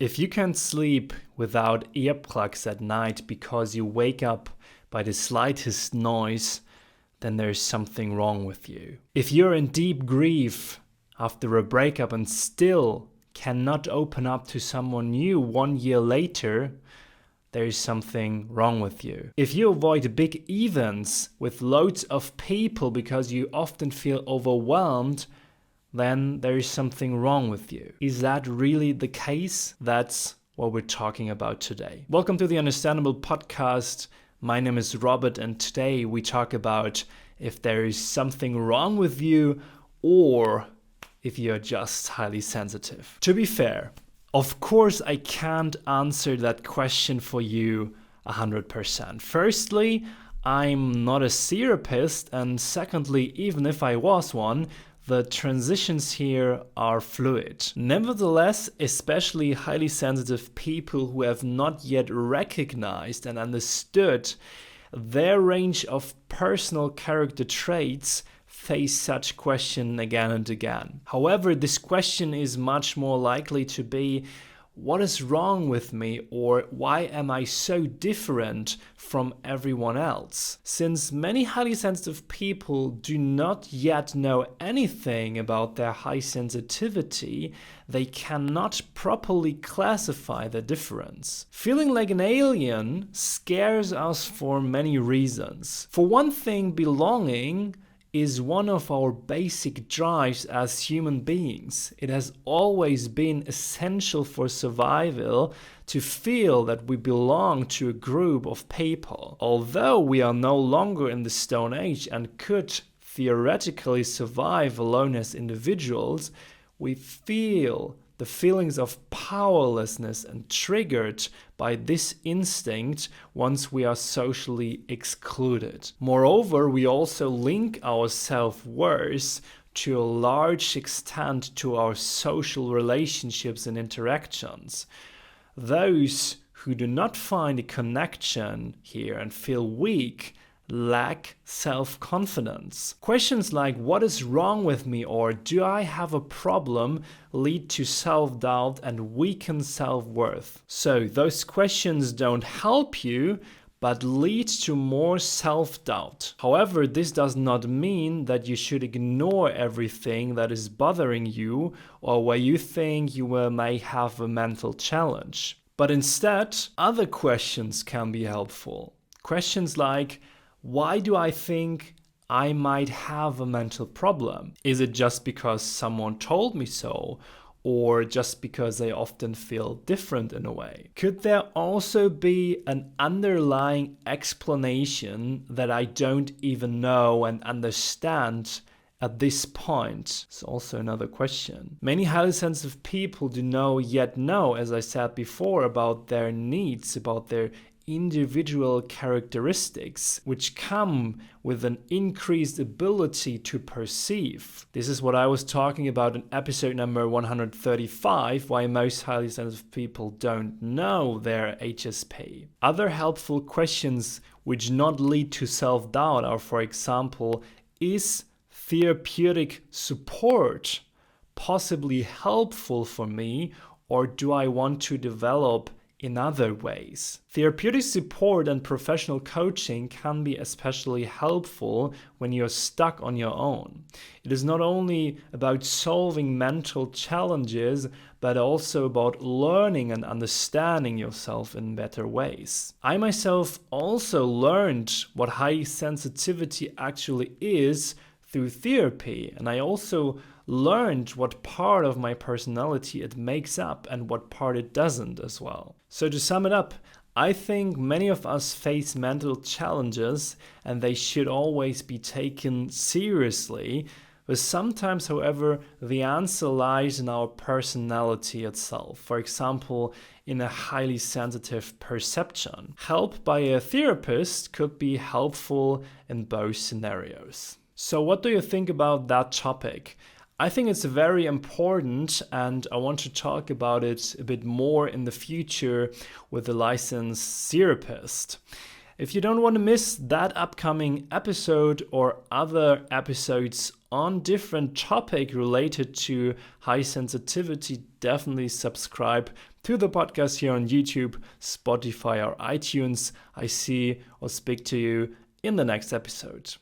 If you can't sleep without earplugs at night because you wake up by the slightest noise, then there's something wrong with you. If you're in deep grief after a breakup and still cannot open up to someone new 1 year later, there is something wrong with you. If you avoid big events with loads of people because you often feel overwhelmed, then there is something wrong with you. Is that really the case? That's what we're talking about today. Welcome to the Understandable Podcast. My name is Robert, and today we talk about if there is something wrong with you or if you're just highly sensitive. To be fair, of course I can't answer that question for you 100%. Firstly, I'm not a therapist, and secondly, even if I was one, the transitions here are fluid. Nevertheless, especially highly sensitive people who have not yet recognized and understood their range of personal character traits face such question again and again. However, this question is much more likely to be, what is wrong with me, or why am I so different from everyone else? Since many highly sensitive people do not yet know anything about their high sensitivity, they cannot properly classify the difference. Feeling like an alien scares us for many reasons. For one thing, belonging is one of our basic drives as human beings. It has always been essential for survival to feel that we belong to a group of people. Although we are no longer in the Stone Age and could theoretically survive alone as individuals, we feel the feelings of powerlessness and triggered by this instinct once we are socially excluded. Moreover, we also link our self-worth to a large extent to our social relationships and interactions. Those who do not find a connection here and feel weak lack self-confidence. Questions like, what is wrong with me, or do I have a problem, lead to self-doubt and weaken self-worth. So those questions don't help you, but lead to more self-doubt. However, this does not mean that you should ignore everything that is bothering you or where you think you may have a mental challenge. But instead, other questions can be helpful. Questions like, why do I think I might have a mental problem? Is it just because someone told me so, or just because I often feel different in a way? Could there also be an underlying explanation that I don't even know and understand at this point? It's also another question. Many highly sensitive people do not yet know, as I said before, about their needs, about their individual characteristics, which come with an increased ability to perceive. This is what I was talking about in episode number 135, why most highly sensitive people don't know their HSP. Other helpful questions which not lead to self-doubt are, for example, is therapeutic support possibly helpful for me, or do I want to develop in other ways? Therapeutic support and professional coaching can be especially helpful when you're stuck on your own. It is not only about solving mental challenges, but also about learning and understanding yourself in better ways. I myself also learned what high sensitivity actually is through therapy, and I also learned what part of my personality it makes up and what part it doesn't as well. So to sum it up, I think many of us face mental challenges and they should always be taken seriously. But sometimes, however, the answer lies in our personality itself. For example, in a highly sensitive perception. Help by a therapist could be helpful in both scenarios. So what do you think about that topic? I think it's very important, and I want to talk about it a bit more in the future with a licensed therapist. If you don't want to miss that upcoming episode or other episodes on different topic related to high sensitivity, definitely subscribe to the podcast here on YouTube, Spotify, or iTunes. I see or speak to you in the next episode.